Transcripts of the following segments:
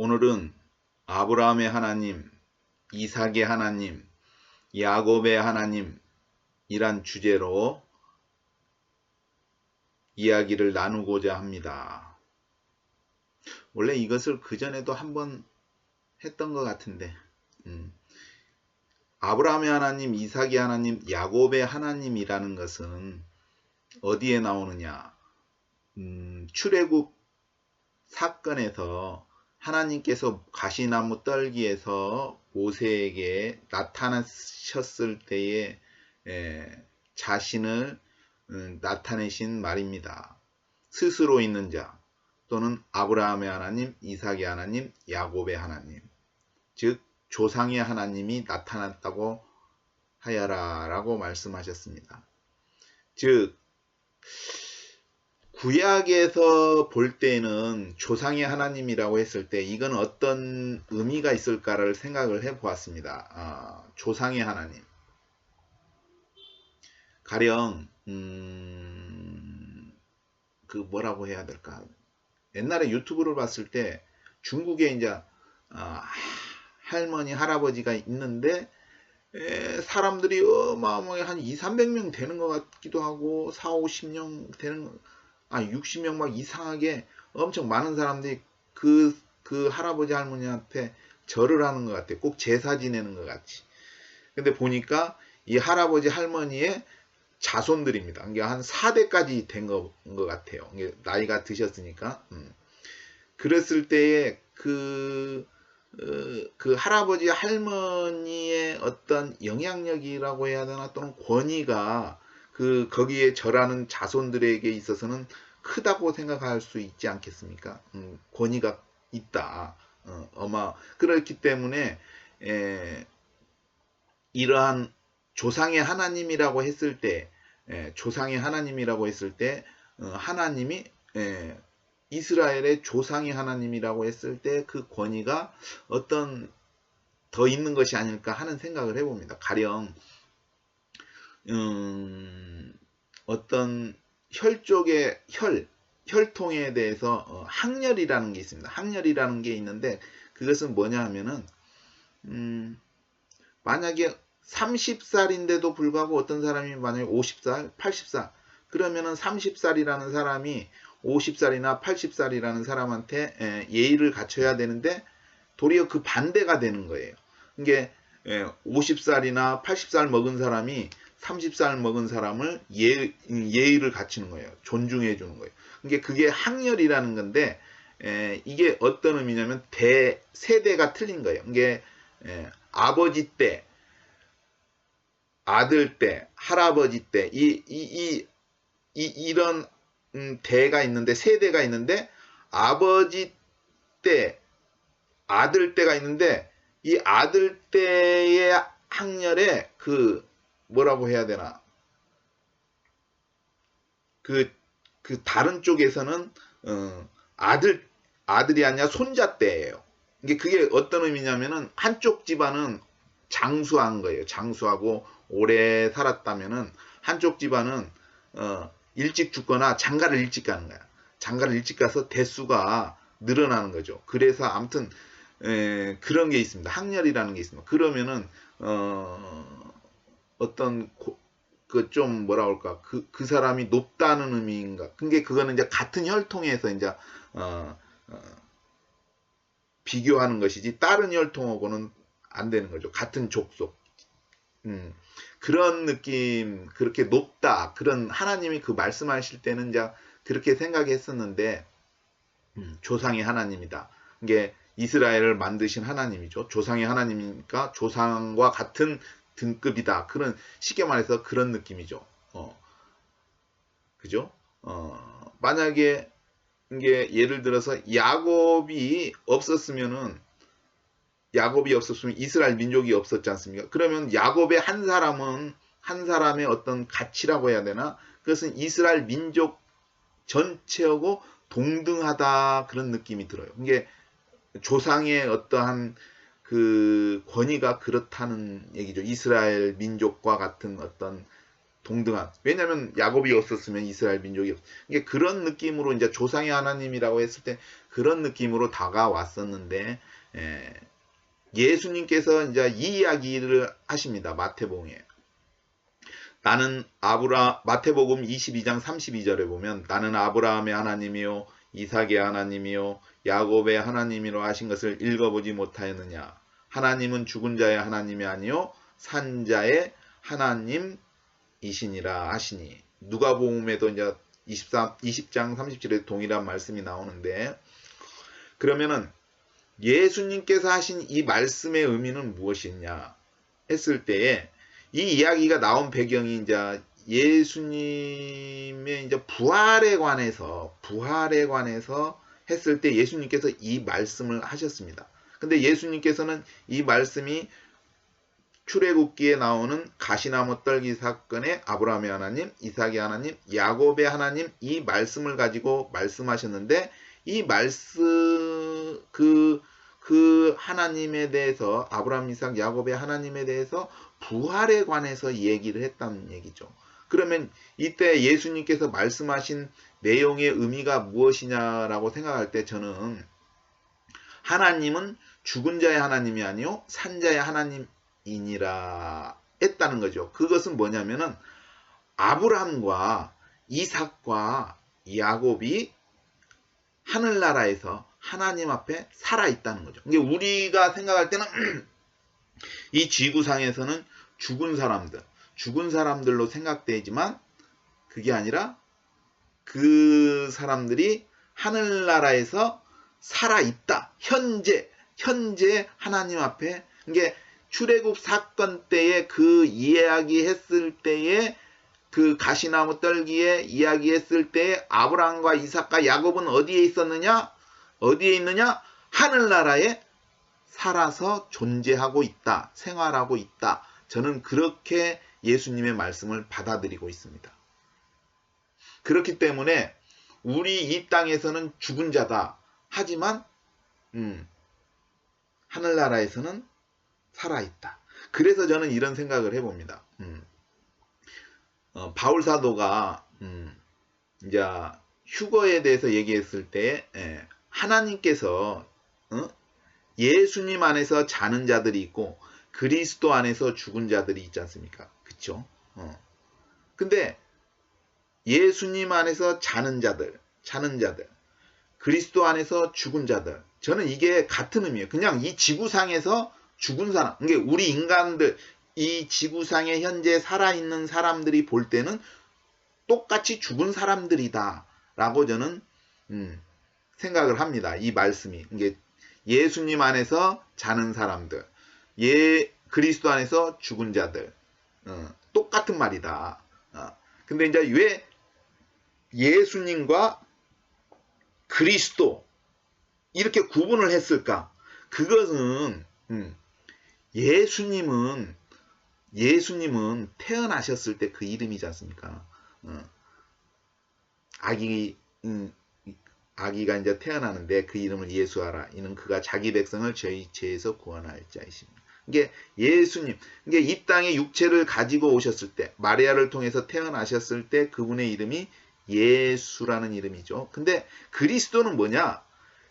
오늘은 아브라함의 하나님, 이삭의 하나님, 야곱의 하나님이란 주제로 이야기를 나누고자 합니다. 원래 이것을 그전에도 한번 했던 것 같은데 아브라함의 하나님, 이삭의 하나님, 야곱의 하나님이라는 것은 어디에 나오느냐? 출애굽 사건에서 하나님께서 가시나무 떨기에서 모세에게 나타나셨을 때에 자신을 나타내신 말입니다. 스스로 있는 자 또는 아브라함의 하나님, 이삭의 하나님, 야곱의 하나님, 즉 조상의 하나님이 나타났다고 하여라 라고 말씀하셨습니다. 즉 구약에서 볼 때는 조상의 하나님이라고 했을 때 이건 어떤 의미가 있을까를 생각을 해 보았습니다. 조상의 하나님, 가령 그 뭐라고 해야 될까? 옛날에 유튜브를 봤을 때 중국에 이제 할머니 할아버지가 있는데 사람들이 어마어마하게 한 200~300명 되는 것 같기도 하고 40~50명 되는 60명 막 이상하게 엄청 많은 사람들이 그 할아버지 할머니한테 절을 하는 것 같아. 꼭 제사 지내는 것 같이. 근데 보니까 이 할아버지 할머니의 자손들입니다. 이게 한 4대까지 된 것 같아요. 이게 나이가 드셨으니까. 그랬을 때에 그 할아버지 할머니의 어떤 영향력이라고 해야 되나 또는 권위가 거기에 절하는 자손들에게 있어서는 크다고 생각할 수 있지 않겠습니까? 권위가 있다. 그렇기 때문에 이러한 조상의 하나님이라고 했을 때, 하나님이 이스라엘의 조상의 하나님이라고 했을 때 그 권위가 어떤 더 있는 것이 아닐까 하는 생각을 해봅니다. 가령 어떤 혈족의 혈통에 대해서 학렬이라는 게 있습니다. 학렬이라는 게 있는데 그것은 뭐냐 하면은 만약에 30살인데도 불구하고 어떤 사람이 만약에 50살, 80살 그러면은 30살이라는 사람이 50살이나 80살이라는 사람한테 예의를 갖춰야 되는데 도리어 그 반대가 되는 거예요. 이게 50살이나 80살 먹은 사람이 30살 먹은 사람을 예의를 갖추는 거예요. 존중해 주는 거예요. 그게 학렬이라는 건데 이게 어떤 의미냐면 세대가 틀린 거예요. 이게 아버지 때, 아들 때, 할아버지 때 이런 대가 있는데 세대가 있는데 아버지 때, 아들 때가 있는데 이 아들 때의 학렬에 뭐라고 해야 되나 다른 쪽에서는 아들이 아니라 손자 때예요. 그게 어떤 의미냐면은 한쪽 집안은 장수한 거예요. 장수하고 오래 살았다면은 한쪽 집안은 일찍 죽거나 장가를 일찍 가는 거야. 장가를 일찍 가서 대수가 늘어나는 거죠. 그래서 아무튼 그런 게 있습니다. 학렬이라는 게 있습니다. 그러면은 어떤 좀 뭐라 그럴까 그 사람이 높다는 의미인가. 그거는 이제 같은 혈통에서 이제 비교하는 것이지 다른 혈통하고는 안 되는 거죠. 같은 족속. 그런 느낌, 그렇게 높다. 그런 하나님이 말씀하실 때는 이제 그렇게 생각했었는데 조상의 하나님이다. 이게 이스라엘을 만드신 하나님이죠. 조상의 하나님이니까 조상과 같은 등급이다. 그런 쉽게 말해서 그런 느낌이죠. 그죠? 만약에 이게 예를 들어서 야곱이 없었으면 이스라엘 민족이 없었지 않습니까? 그러면 야곱의 한 사람의 어떤 가치라고 해야 되나? 그것은 이스라엘 민족 전체하고 동등하다 그런 느낌이 들어요. 이게 조상의 어떠한 권위가 그렇다는 얘기죠. 이스라엘 민족과 같은 어떤 동등한. 왜냐하면 야곱이 없었으면 이스라엘 민족이 없. 이게 그런 느낌으로 이제 조상의 하나님이라고 했을 때 그런 느낌으로 다가왔었는데 예수님께서 이제 이 이야기를 하십니다. 마태복음에. 나는 마태복음 22장 32절에 보면 나는 아브라함의 하나님이요 이삭의 하나님이요 야곱의 하나님이로 하신 것을 읽어보지 못하였느냐. 하나님은 죽은 자의 하나님이 아니요 산 자의 하나님이시니라 하시니. 누가복음에도 이제 20장 30절에 동일한 말씀이 나오는데, 그러면은 예수님께서 하신 이 말씀의 의미는 무엇이냐 했을 때에 이 이야기가 나온 배경이 이제 예수님의 이제 부활에 관해서 했을 때 예수님께서 이 말씀을 하셨습니다. 근데 예수님께서는 이 말씀이 출애굽기에 나오는 가시나무 떨기 사건의 아브라함의 하나님, 이삭의 하나님, 야곱의 하나님, 이 말씀을 가지고 말씀하셨는데, 이 말씀 그 하나님에 대해서, 아브라함, 이삭, 야곱의 하나님에 대해서 부활에 관해서 얘기를 했다는 얘기죠. 그러면 이때 예수님께서 말씀하신 내용의 의미가 무엇이냐라고 생각할 때 저는 하나님은 죽은 자의 하나님이 아니요 산 자의 하나님이니라 했다는 거죠. 그것은 뭐냐면은 아브라함과 이삭과 야곱이 하늘나라에서 하나님 앞에 살아있다는 거죠. 이게 우리가 생각할 때는 이 지구상에서는 죽은 사람들로 생각되지만 그게 아니라 그 사람들이 하늘나라에서 살아있다. 현재 하나님 앞에. 이게 출애굽 사건 때에 그 이야기했을 때에 그 가시나무 떨기에 이야기했을 때 아브라함과 이삭과 야곱은 어디에 있었느냐? 어디에 있느냐? 하늘나라에 살아서 존재하고 있다. 생활하고 있다. 저는 그렇게 예수님의 말씀을 받아들이고 있습니다. 그렇기 때문에 우리 이 땅에서는 죽은 자다. 하지만 하늘나라에서는 살아있다. 그래서 저는 이런 생각을 해봅니다. 바울 사도가 이제 휴거에 대해서 얘기했을 때 하나님께서 예수님 안에서 자는 자들이 있고 그리스도 안에서 죽은 자들이 있지 않습니까? 그쵸? 근데 예수님 안에서 자는 자들, 그리스도 안에서 죽은 자들, 저는 이게 같은 의미예요. 그냥 이 지구상에서 죽은 사람, 이게 우리 인간들, 이 지구상에 현재 살아있는 사람들이 볼 때는 똑같이 죽은 사람들이다 라고 저는 생각을 합니다. 이 말씀이. 이게 예수님 안에서 자는 사람들, 그리스도 안에서 죽은 자들, 똑같은 말이다. 근데 이제 왜 예수님과 그리스도 이렇게 구분을 했을까? 그것은 예수님은 태어나셨을 때 그 이름이지 않습니까? 아기가 이제 태어나는데 그 이름을 예수하라. 이는 그가 자기 백성을 저희 죄에서 구원할 자이십니다. 이게 예수님, 이게 이 땅에 육체를 가지고 오셨을 때, 마리아를 통해서 태어나셨을 때 그분의 이름이 예수라는 이름이죠. 근데 그리스도는 뭐냐?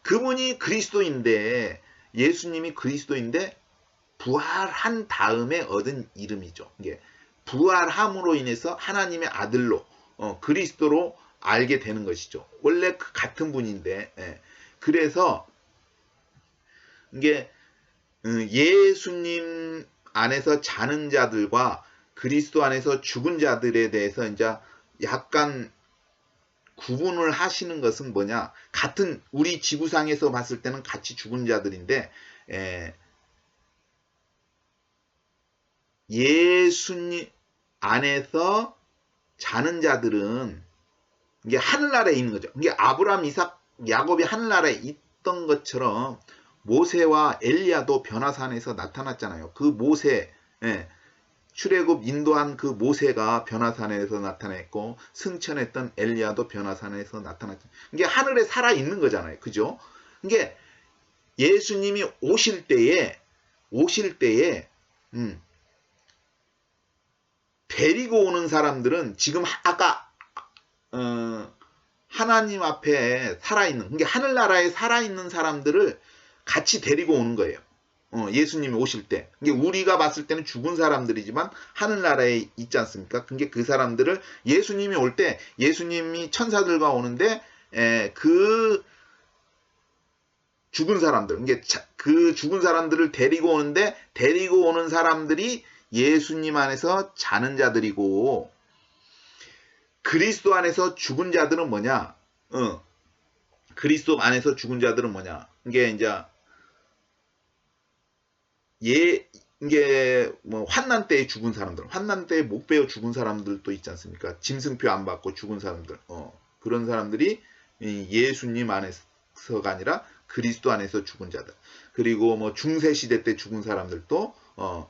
그분이 그리스도인데, 예수님이 그리스도인데 부활한 다음에 얻은 이름이죠. 이게 부활함으로 인해서 하나님의 아들로, 그리스도로 알게 되는 것이죠. 원래 같은 분인데, 그래서 이게 예수님 안에서 자는 자들과 그리스도 안에서 죽은 자들에 대해서 이제 약간 구분을 하시는 것은 뭐냐? 같은 우리 지구상에서 봤을 때는 같이 죽은 자들인데 예수님 안에서 자는 자들은 이게 하늘나라에 있는 거죠. 이게 아브라함, 이삭, 야곱이 하늘나라에 있던 것처럼 모세와 엘리야도 변화산에서 나타났잖아요. 그 모세, 출애굽 인도한 그 모세가 변화산에서 나타났고 승천했던 엘리야도 변화산에서 나타났죠. 이게 하늘에 살아 있는 거잖아요. 그죠? 이게 예수님이 오실 때에 데리고 오는 사람들은 지금 아까 하나님 앞에 살아있는, 그러니까 하늘나라에 살아있는 사람들을 같이 데리고 오는 거예요. 예수님이 오실 때. 우리가 봤을 때는 죽은 사람들이지만 하늘나라에 있지 않습니까? 그 사람들을 예수님이 올 때, 예수님이 천사들과 오는데 그 죽은 사람들, 그 죽은 사람들을 데리고 오는데, 데리고 오는 사람들이 예수님 안에서 자는 자들이고, 그리스도 안에서 죽은 자들은 뭐냐? 그리스도 안에서 죽은 자들은 뭐냐? 이게 뭐 환난 때에 죽은 사람들, 환난 때에 목 베어 죽은 사람들도 있지 않습니까? 짐승표 안 받고 죽은 사람들, 그런 사람들이 예수님 안에서가 아니라 그리스도 안에서 죽은 자들. 그리고 뭐 중세 시대 때 죽은 사람들도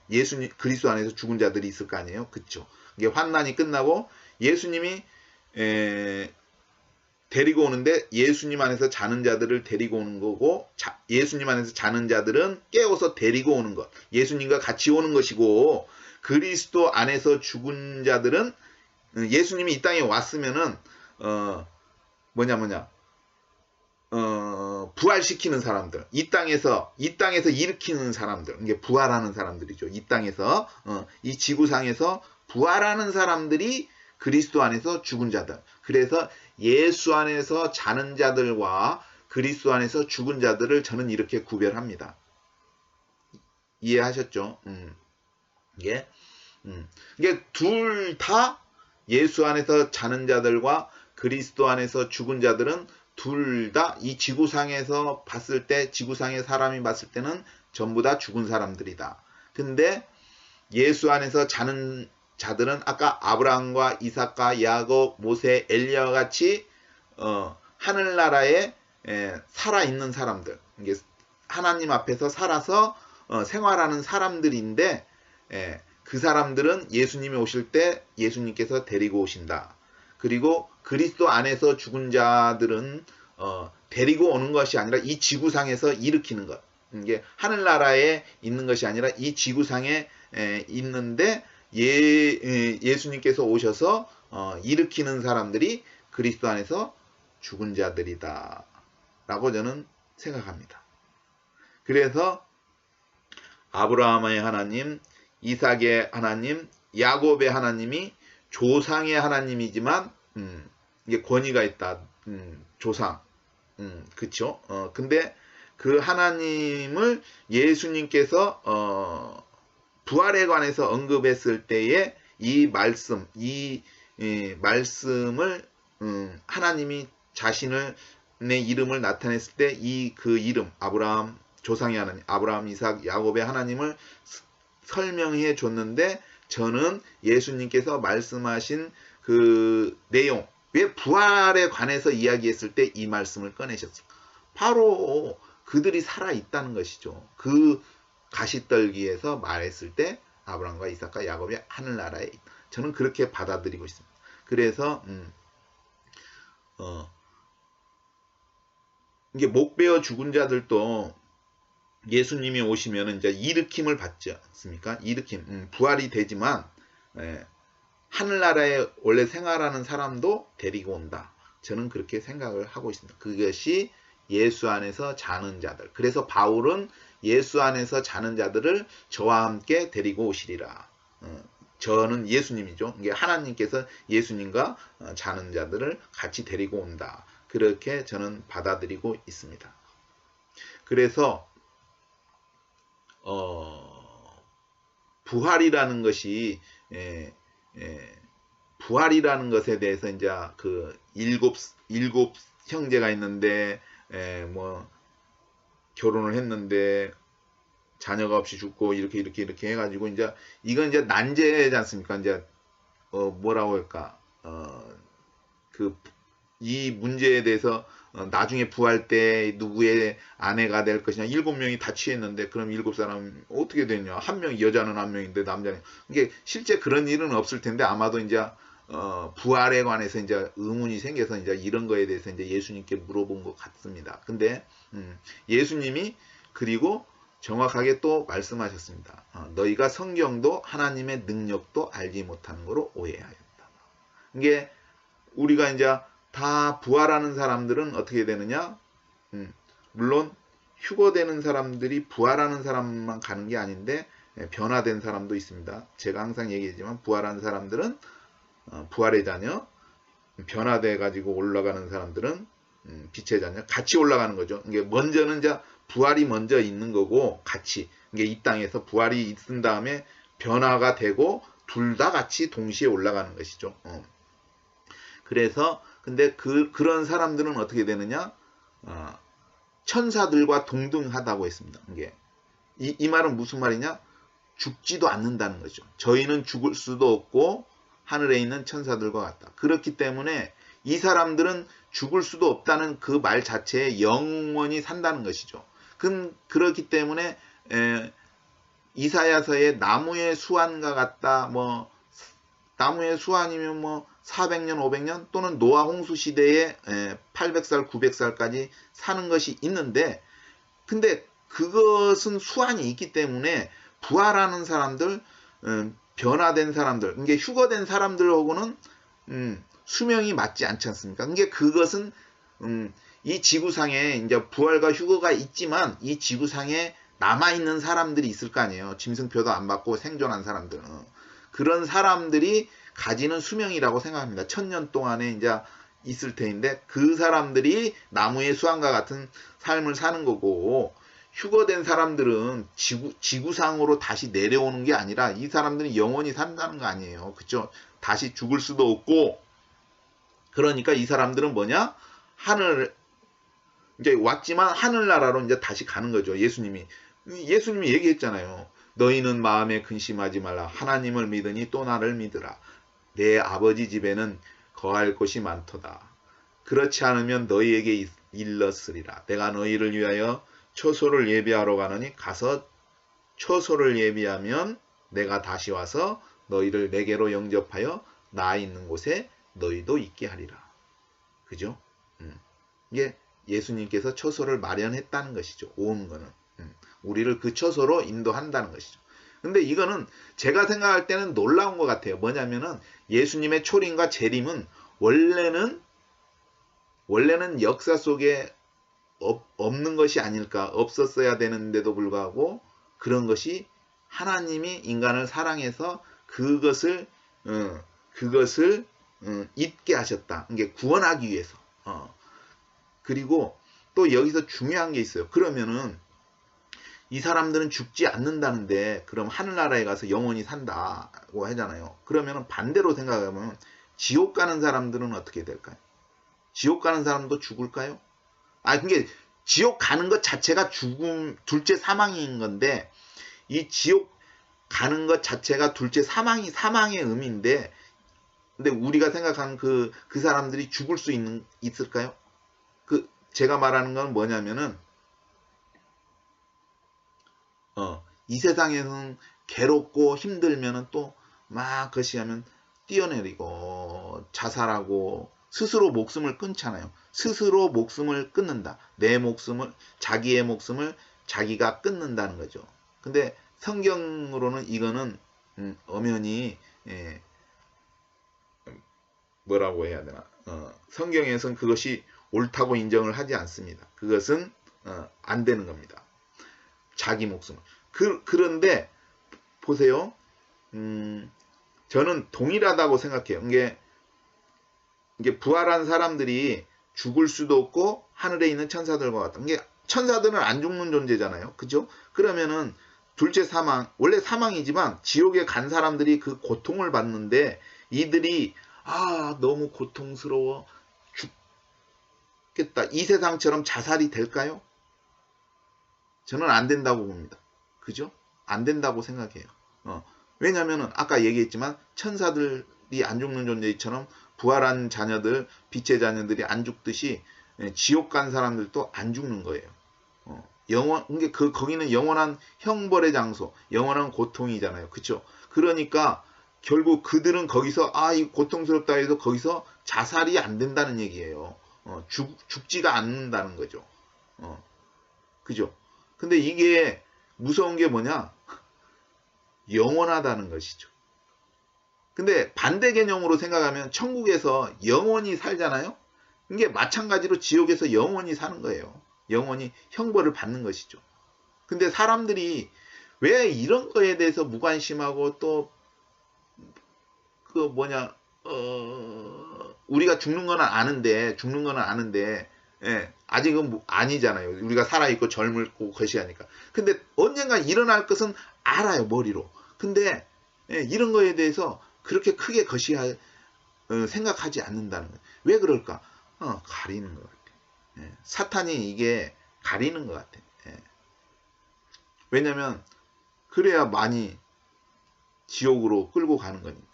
예수님 그리스도 안에서 죽은 자들이 있을 거 아니에요, 그렇죠? 이게 환난이 끝나고 예수님이 데리고 오는데 예수님 안에서 자는 자들을 데리고 오는 거고, 예수님 안에서 자는 자들은 깨워서 데리고 오는 것, 예수님과 같이 오는 것이고, 그리스도 안에서 죽은 자들은 예수님이 이 땅에 왔으면은 부활시키는 사람들, 이 땅에서 일으키는 사람들, 이게 부활하는 사람들이죠. 이 땅에서 이 지구상에서 부활하는 사람들이 그리스도 안에서 죽은 자들. 그래서 예수 안에서 자는 자들과 그리스도 안에서 죽은 자들을 저는 이렇게 구별합니다. 이해하셨죠? 이게 둘 다 예수 안에서 자는 자들과 그리스도 안에서 죽은 자들은 둘 다 이 지구상에서 봤을 때, 지구상의 사람이 봤을 때는 전부 다 죽은 사람들이다. 근데 예수 안에서 자는 자들은 아까 아브라함과 이삭과 야곱, 모세, 엘리야와 같이 하늘나라에 살아있는 사람들, 이게 하나님 앞에서 살아서 생활하는 사람들인데, 그 사람들은 예수님이 오실 때 예수님께서 데리고 오신다. 그리고 그리스도 안에서 죽은 자들은 데리고 오는 것이 아니라 이 지구상에서 일으키는 것. 이게 하늘나라에 있는 것이 아니라 이 지구상에 있는데 예수님께서 오셔서 일으키는 사람들이 그리스도 안에서 죽은 자들이다 라고 저는 생각합니다. 그래서 아브라함의 하나님, 이삭의 하나님, 야곱의 하나님이 조상의 하나님이지만 이게 권위가 있다. 조상. 그쵸? 근데 그 하나님을 예수님께서 부활에 관해서 언급했을 때에 이 말씀을 하나님이 자신의 이름을 나타냈을 때 그 이름, 아브라함, 조상의 하나님, 아브라함, 이삭, 야곱의 하나님을 설명해 줬는데, 저는 예수님께서 말씀하신 그 내용, 왜 부활에 관해서 이야기했을 때 이 말씀을 꺼내셨을까? 바로 그들이 살아있다는 것이죠. 그 가시떨기에서 말했을 때 아브라함과 이삭과 야곱이 하늘나라에, 저는 그렇게 받아들이고 있습니다. 그래서 이게 목 베어 죽은 자들도 예수님이 오시면 이제 일으킴을 받지 않습니까? 일으킴, 부활이 되지만 하늘나라에 원래 생활하는 사람도 데리고 온다. 저는 그렇게 생각을 하고 있습니다. 그것이 예수 안에서 자는 자들. 그래서 바울은 예수 안에서 자는 자들을 저와 함께 데리고 오시리라. 저는 예수님이죠. 이게 하나님께서 예수님과 자는 자들을 같이 데리고 온다. 그렇게 저는 받아들이고 있습니다. 그래서 부활이라는 것이 부활이라는 것에 대해서 이제 그 일곱 형제가 있는데 뭐 결혼을 했는데 자녀가 없이 죽고 이렇게 해가지고 이제 이건 이제 난제지 않습니까? 이제 뭐라고 할까? 이 문제에 대해서 나중에 부활 때 누구의 아내가 될 것이냐. 7명이 다 취했는데 그럼 7사람 어떻게 되냐. 한 명, 여자는 한 명인데 남자는. 이게 실제 그런 일은 없을 텐데 아마도 이제 부활에 관해서 이제 의문이 생겨서 이제 이런 거에 대해서 이제 예수님께 물어본 것 같습니다. 근데 예수님이 그리고 정확하게 또 말씀하셨습니다. 너희가 성경도 하나님의 능력도 알지 못하는 거로 오해하였다. 이게 우리가 이제 다 부활하는 사람들은 어떻게 되느냐? 물론 휴거되는 사람들이 부활하는 사람만 가는 게 아닌데 변화된 사람도 있습니다. 제가 항상 얘기하지만 부활하는 사람들은 부활의 자녀, 변화돼 가지고 올라가는 사람들은 빛의 자녀, 같이 올라가는 거죠. 이게 먼저는 이제 부활이 먼저 있는 거고 같이 이게 이 땅에서 부활이 있은 다음에 변화가 되고 둘 다 같이 동시에 올라가는 것이죠. 그래서 근데 그런 사람들은 어떻게 되느냐? 천사들과 동등하다고 했습니다. 이게 이 말은 무슨 말이냐? 죽지도 않는다는 거죠. 저희는 죽을 수도 없고 하늘에 있는 천사들과 같다. 그렇기 때문에 이 사람들은 죽을 수도 없다는 그 말 자체에 영원히 산다는 것이죠. 그렇기 때문에 이사야서의 나무의 수완과 같다. 뭐 나무의 수완이면 뭐 400년, 500년 또는 노아 홍수 시대에 800살, 900살까지 사는 것이 있는데 근데 그것은 수완이 있기 때문에 부활하는 사람들, 변화된 사람들, 이게 휴거된 사람들하고는 수명이 맞지 않지 않습니까? 이게 그것은 이 지구상에 이제 부활과 휴거가 있지만 이 지구상에 남아있는 사람들이 있을 거 아니에요. 짐승표도 안 받고 생존한 사람들은. 그런 사람들이 가지는 수명이라고 생각합니다. 1000년 동안에 이제 있을 테인데 그 사람들이 나무의 수완과 같은 삶을 사는 거고 휴거된 사람들은 지구상으로 다시 내려오는 게 아니라 이 사람들은 영원히 산다는 거 아니에요. 그쵸? 다시 죽을 수도 없고 그러니까 이 사람들은 뭐냐? 이제 왔지만 하늘나라로 이제 다시 가는 거죠. 예수님이 얘기했잖아요. 너희는 마음에 근심하지 말라. 하나님을 믿으니 또 나를 믿으라. 내 아버지 집에는 거할 곳이 많도다. 그렇지 않으면 너희에게 일렀으리라. 내가 너희를 위하여 처소를 예비하러 가느니 가서 처소를 예비하면 내가 다시 와서 너희를 내게로 영접하여 나 있는 곳에 너희도 있게 하리라. 그죠? 이게 예수님께서 처소를 마련했다는 것이죠. 온 거는. 우리를 그 처소로 인도한다는 것이죠. 근데 이거는 제가 생각할 때는 놀라운 것 같아요. 뭐냐면은 예수님의 초림과 재림은 원래는 역사 속에 없는 것이 아닐까. 없었어야 되는데도 불구하고 그런 것이 하나님이 인간을 사랑해서 그것을 잊게 하셨다. 이게 구원하기 위해서. 그리고 또 여기서 중요한 게 있어요. 그러면은 이 사람들은 죽지 않는다는데 그럼 하늘나라에 가서 영원히 산다고 하잖아요. 그러면은 반대로 생각하면 지옥 가는 사람들은 어떻게 될까요? 지옥 가는 사람도 죽을까요? 그게 지옥 가는 것 자체가 죽음, 둘째 사망인 건데 이 지옥 가는 것 자체가 둘째 사망의 의미인데 근데 우리가 생각하는 그 사람들이 죽을 수 있을까요? 제가 말하는 건 뭐냐면은 이 세상에서는 괴롭고 힘들면은 또 막 거시하면 뛰어내리고 자살하고 스스로 목숨을 끊잖아요. 스스로 목숨을 끊는다. 자기의 목숨을 자기가 끊는다는 거죠. 근데 성경으로는 이거는 엄연히 뭐라고 해야 되나? 성경에서는 그것이 옳다고 인정을 하지 않습니다. 그것은 안 되는 겁니다. 자기 목숨을. 그런데 보세요. 저는 동일하다고 생각해요. 이게 부활한 사람들이 죽을 수도 없고 하늘에 있는 천사들과 같다. 이게 천사들은 안 죽는 존재잖아요. 그죠? 그러면은 둘째 사망, 원래 사망이지만 지옥에 간 사람들이 그 고통을 받는데 이들이 너무 고통스러워 죽겠다. 이 세상처럼 자살이 될까요? 저는 안 된다고 봅니다. 그죠? 안 된다고 생각해요. 왜냐면은 아까 얘기했지만 천사들이 안 죽는 존재처럼 부활한 자녀들, 빛의 자녀들이 안 죽듯이 지옥 간 사람들도 안 죽는 거예요. 거기는 영원한 형벌의 장소, 영원한 고통이잖아요. 그쵸? 그러니까 결국 그들은 거기서 이 고통스럽다 해서 거기서 자살이 안 된다는 얘기예요. 죽지가 않는다는 거죠. 그죠? 근데 이게 무서운 게 뭐냐? 영원하다는 것이죠. 근데 반대 개념으로 생각하면 천국에서 영원히 살잖아요. 이게 마찬가지로 지옥에서 영원히 사는 거예요. 영원히 형벌을 받는 것이죠. 근데 사람들이 왜 이런 거에 대해서 무관심하고 또 그 뭐냐 우리가 죽는 거는 아는데 예, 아직은 아니잖아요. 우리가 살아있고 젊고 거시하니까. 근데 언젠가 일어날 것은 알아요, 머리로. 근데 예, 이런 거에 대해서 그렇게 크게 생각하지 않는다는 거예요. 왜 그럴까? 가리는 것 같아. 예, 사탄이 이게 가리는 것 같아. 예. 왜냐면 그래야 많이 지옥으로 끌고 가는 거니까.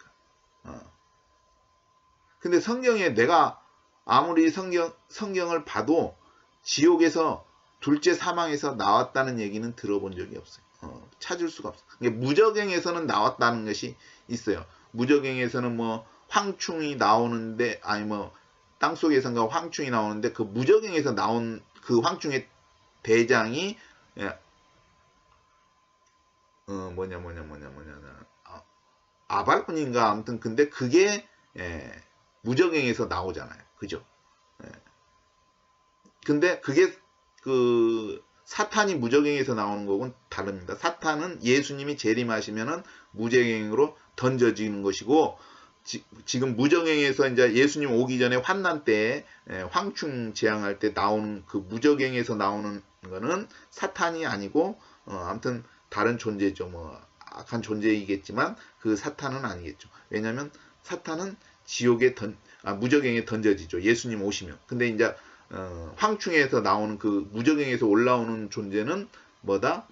근데 성경에 내가 아무리 성경을 봐도 지옥에서 둘째 사망에서 나왔다는 얘기는 들어본 적이 없어요. 찾을 수가 없어요. 무저갱에서는 나왔다는 것이 있어요. 무저갱에서는 뭐 황충이 나오는데 아니 뭐 땅속에선가 황충이 나오는데 그 무저갱에서 나온 그 황충의 대장이 아발꾼인가 아무튼 근데 그게 무저갱에서 나오잖아요. 그죠? 근데 그게 그 사탄이 무저갱에서 나오는 거고는 다릅니다. 사탄은 예수님이 재림하시면은 무저갱으로 던져지는 것이고 지금 무저갱에서 이제 예수님 오기 전에 환난 때 황충 재앙할 때 나오는 그 무저갱에서 나오는 거는 사탄이 아니고 아무튼 다른 존재죠. 뭐 악한 존재이겠지만 그 사탄은 아니겠죠. 왜냐하면 사탄은 지옥에 무저갱에 던져지죠. 예수님 오시면. 근데 이제 황충에서 나오는 그 무저갱에서 올라오는 존재는 뭐다?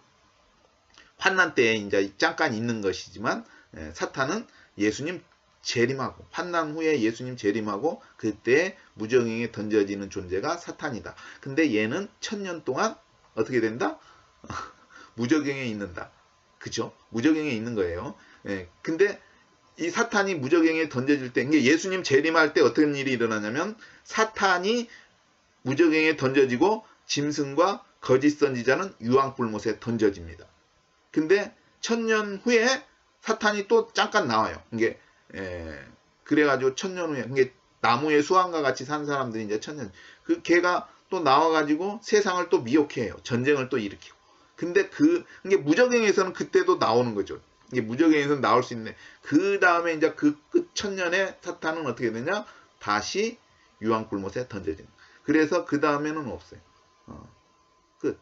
환난 때에 이제 잠깐 있는 것이지만 사탄은 예수님 재림하고 환난 후에 예수님 재림하고 그때 무저갱에 던져지는 존재가 사탄이다. 근데 얘는 1000년 동안 어떻게 된다? 무저갱에 있는다. 그죠? 무저갱에 있는 거예요. 근데 이 사탄이 무저갱에 던져질 때, 이게 예수님 재림할 때 어떤 일이 일어나냐면 사탄이 무저갱에 던져지고 짐승과 거짓 선지자는 유황불못에 던져집니다. 근데 1000년 후에 사탄이 또 잠깐 나와요. 이게 그래가지고 1000년 후에 이게 나무의 수완과 같이 산 사람들이 이제 1000년 그 걔가 또 나와가지고 세상을 또 미혹해요. 전쟁을 또 일으키고. 근데 이게 무저갱에서는 그때도 나오는 거죠. 이게 무저갱에서는 나올 수 있는데 그 다음에 이제 그 끝 1000년에 사탄은 어떻게 되냐? 다시 유황불못에 던져지는. 그래서 그 다음에는 없어요. 끝.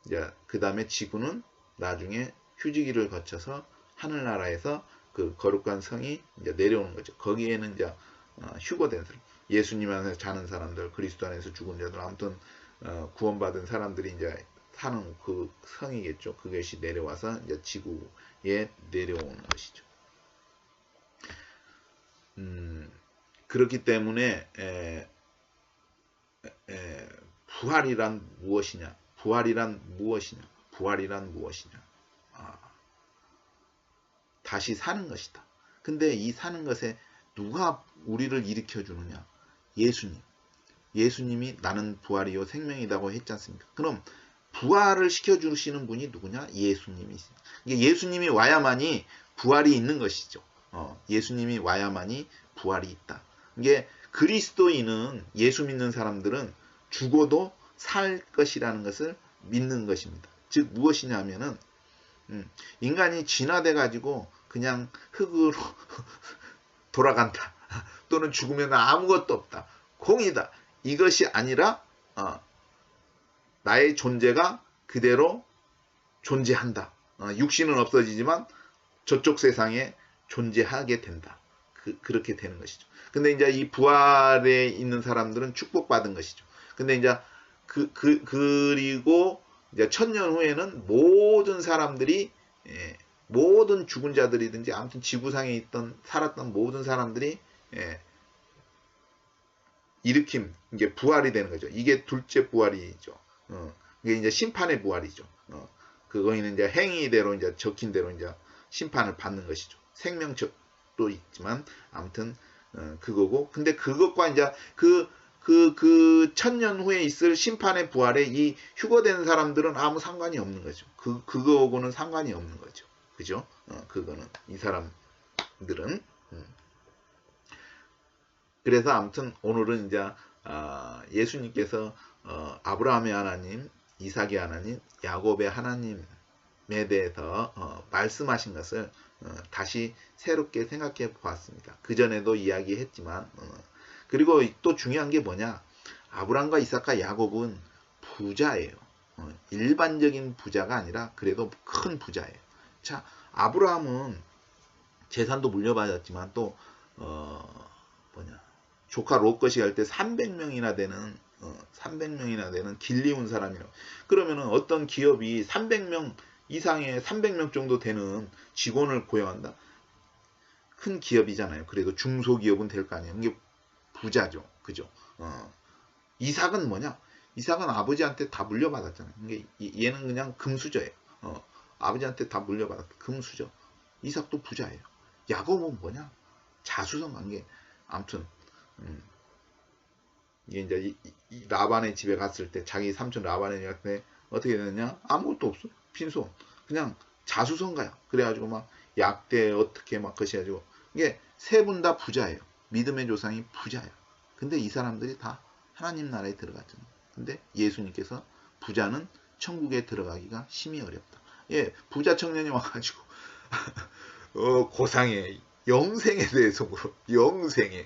이제 그 다음에 지구는 나중에 휴지기를 거쳐서 하늘나라에서 그 거룩한 성이 이제 내려오는 거죠. 거기에는 이제 휴거된 사람, 예수님 안에서 자는 사람들, 그리스도 안에서 죽은 자들, 아무튼 구원받은 사람들이 이제 사는 그 성이겠죠. 그것이 내려와서 이제 지구에 내려오는 것이죠. 그렇기 때문에 부활이란 무엇이냐? 부활이란 무엇이냐? 부활이란 무엇이냐? 다시 사는 것이다. 근데 이 사는 것에 누가 우리를 일으켜 주느냐? 예수님. 예수님이 나는 부활이요 생명이라고 했지 않습니까? 그럼 부활을 시켜주시는 분이 누구냐? 예수님이시죠. 예수님이 와야만이 부활이 있는 것이죠. 예수님이 와야만이 부활이 있다. 이게 그리스도인은 예수 믿는 사람들은 죽어도 살 것이라는 것을 믿는 것입니다. 즉 무엇이냐면은 인간이 진화돼 가지고 그냥 흙으로 돌아간다. 또는 죽으면 아무것도 없다. 공이다. 이것이 아니라 나의 존재가 그대로 존재한다. 육신은 없어지지만 저쪽 세상에 존재하게 된다. 그렇게 되는 것이죠. 근데 이제 이 부활에 있는 사람들은 축복받은 것이죠. 근데 이제 그리고 이제 1000년 후에는 모든 사람들이 모든 죽은 자들이든지 아무튼 지구상에 살았던 모든 사람들이 일으킴, 이게 부활이 되는 거죠. 이게 둘째 부활이죠. 이게 이제 심판의 부활이죠. 그거는 이제 행위대로 이제 적힌 대로 이제 심판을 받는 것이죠. 생명도 있지만 아무튼 그거고, 근데 그것과 이제 그 천년 후에 있을 심판의 부활에 이 휴거된 사람들은 아무 상관이 없는 거죠. 그거하고는 상관이 없는 거죠. 그죠? 그거는 이 사람들은. 그래서 아무튼 오늘은 이제 예수님께서 아브라함의 하나님, 이삭의 하나님, 야곱의 하나님에 대해서 말씀하신 것을 다시 새롭게 생각해 보았습니다. 그전에도 이야기했지만 그리고 또 중요한 게 뭐냐, 아브라함과 이삭과 야곱은 부자예요. 일반적인 부자가 아니라 그래도 큰 부자예요. 자, 아브라함은 재산도 물려받았지만 또 조카 롯 것이 할 때 300명이나 되는 길리운 사람이라고. 그러면은 어떤 기업이 300명 이상의 300명 정도 되는 직원을 고용한다. 큰 기업이잖아요. 그래도 중소기업은 될 거 아니에요. 이게 부자죠. 그죠? 이삭은 뭐냐? 이삭은 아버지한테 다 물려받았잖아요. 이게 얘는 그냥 금수저예요. 아버지한테 다 물려받았고 금수저. 이삭도 부자예요. 야곱은 뭐냐? 자수성 관계. 아무튼 이게 이제 이 라반의 집에 갔을 때 자기 삼촌 라반의 집에 갔을 때 어떻게 되느냐? 아무것도 없어. 빈손. 그냥 자수성가야. 그래가지고 막 약대 어떻게 막 것이 가지고 이게 세 분 다 부자예요. 믿음의 조상이 부자예요. 근데 이 사람들이 다 하나님 나라에 들어갔잖아요. 근데 예수님께서 부자는 천국에 들어가기가 심히 어렵다. 예, 부자 청년이 와가지고 고상해. 영생에 대해서 물어. 영생에.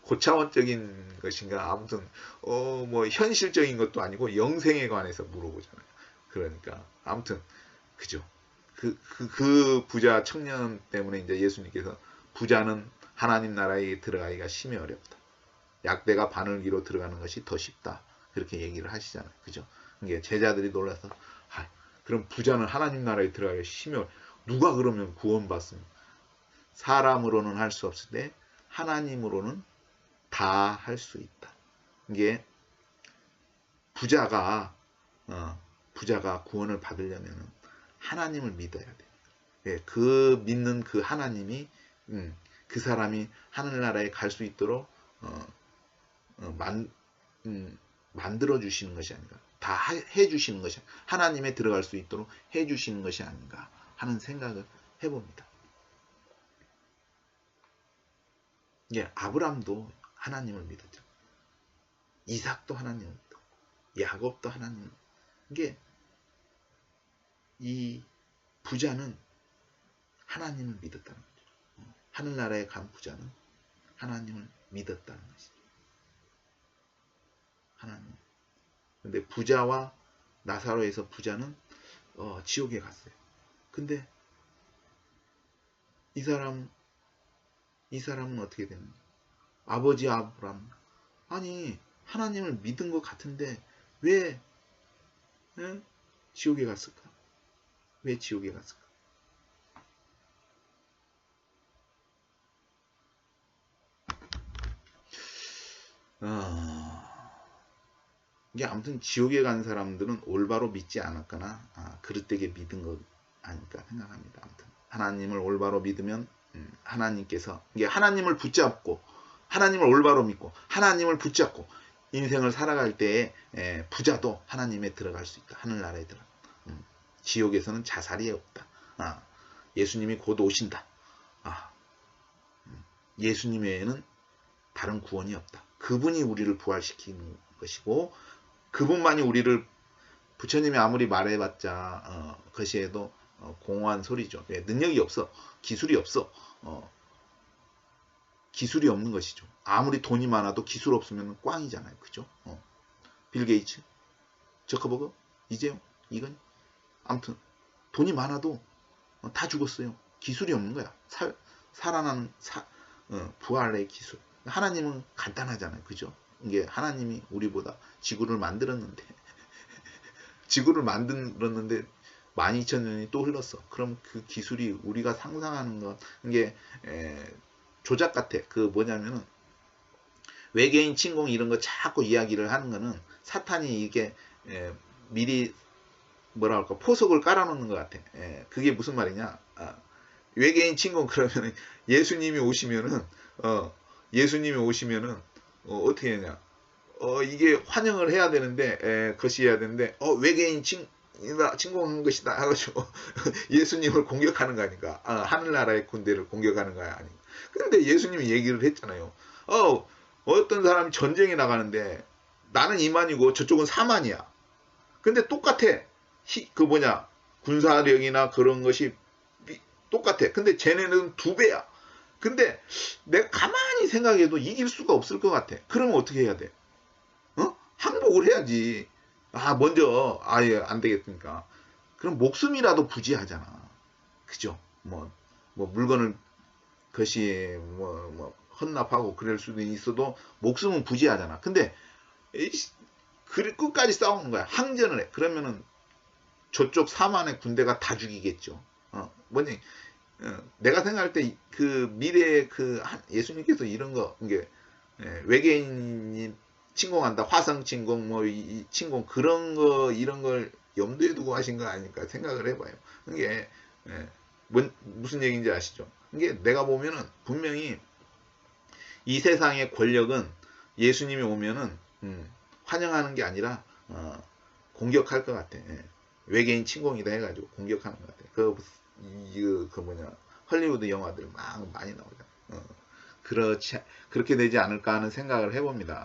고차원적인 것인가. 아무튼 뭐 현실적인 것도 아니고 영생에 관해서 물어보잖아요. 그러니까 아무튼 그죠. 그 부자 청년 때문에 이제 예수님께서 부자는 하나님 나라에 들어가기가 심히 어렵다. 약대가 바늘기로 들어가는 것이 더 쉽다. 그렇게 얘기를 하시잖아요. 그죠? 이게 제자들이 놀라서 그럼 부자는 하나님 나라에 들어가기가 심히 어렵다. 누가 그러면 구원받습니까? 사람으로는 할 수 없을 때 하나님으로는 다 할 수 있다. 이게 부자가 구원을 받으려면 하나님을 믿어야 돼. 예, 그 믿는 그 하나님이 그 사람이 하늘나라에 갈 수 있도록 만들어 주시는 것이 아닌가. 다 해주시는 것이 하나님에 들어갈 수 있도록 해주시는 것이 아닌가 하는 생각을 해봅니다. 예, 아브람도 하나님을 믿었죠. 이삭도 하나님을 믿었고, 야곱도 하나님을. 이게 이 부자는 하나님을 믿었다는 거죠. 하늘나라에 간 부자는 하나님을 믿었다는 것이죠. 하나님. 근데 부자와 나사로에서 부자는 지옥에 갔어요. 근데 이 사람은 어떻게 되는지. 아버지 아브람. 아니, 하나님을 믿은 것 같은데, 왜, 지옥에 갔을까? 왜 지옥에 갔을까? 이게 아무튼 지옥에 간 사람들은 올바로 믿지 않았거나, 그릇되게 믿은 것 아닐까 생각합니다. 아무튼, 하나님을 올바로 믿으면, 하나님께서 이게 하나님을 붙잡고 하나님을 올바로 믿고 하나님을 붙잡고 인생을 살아갈 때에 부자도 하나님에 들어갈 수 있다. 하늘나라에 들어가. 지옥에서는 자살이 없다. 예수님이 곧 오신다. 예수님 외에는 다른 구원이 없다. 그분이 우리를 부활시키는 것이고 그분만이 우리를 부처님이 아무리 말해봤자 그것이에도 공허한 소리죠. 능력이 없어. 기술이 없어. 기술이 없는 것이죠. 아무리 돈이 많아도 기술 없으면 꽝이잖아요. 그죠? 빌 게이츠, 저커버거, 이재용, 이건 아무튼 돈이 많아도 다 죽었어요. 기술이 없는 거야. 살아나는 부활의 기술. 하나님은 간단하잖아요. 그죠? 이게 하나님이 우리보다 지구를 만들었는데 12,000년이 또 흘렀어. 그럼 그 기술이 우리가 상상하는 것, 이게 조작 같아. 그 뭐냐면은 외계인 침공 이런 거 자꾸 이야기를 하는 거는 사탄이 이게 미리 뭐라 할까 포석을 깔아놓는 것 같아. 그게 무슨 말이냐? 외계인 침공 그러면 예수님이 오시면은 어떻게 하냐? 이게 환영을 해야 되는데, 것이어야 되는데, 외계인 침공한 것이다 하가지고 예수님을 공격하는 거 아닌가? 하늘나라의 군대를 공격하는 거야 아닌가? 근데 예수님이 얘기를 했잖아요. 어떤 사람이 전쟁에 나가는데 나는 2만이고 저쪽은 4만이야. 근데 똑같아. 군사력이나 그런 것이 똑같아. 근데 쟤네는 2배야. 근데 내가 가만히 생각해도 이길 수가 없을 것 같아. 그러면 어떻게 해야 돼? 항복을 해야지. 먼저 아예 안 되겠으니까. 그럼 목숨이라도 부지하잖아. 그죠? 물건을 것이 헌납하고 그럴 수도 있어도 목숨은 부지하잖아. 근데 끝까지 싸우는 거야. 항전을 해. 그러면은 저쪽 4만의 군대가 다 죽이겠죠. 내가 생각할 때 그 미래의 예수님께서 이런 거 이게 외계인이 침공한다, 화성 침공, 이 침공 그런 거 이런 걸 염두에 두고 하신 거 아닐까 생각을 해봐요. 이게 무슨 얘기인지 아시죠? 이게 내가 보면은 분명히 이 세상의 권력은 예수님이 오면은 환영하는 게 아니라 공격할 것 같아. 외계인 침공이다 해가지고 공격하는 것 같아. 헐리우드 영화들 막 많이 나오잖아. 그렇게 되지 않을까 하는 생각을 해봅니다.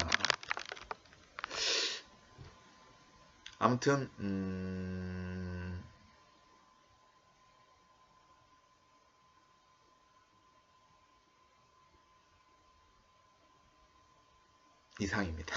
아무튼 이상입니다.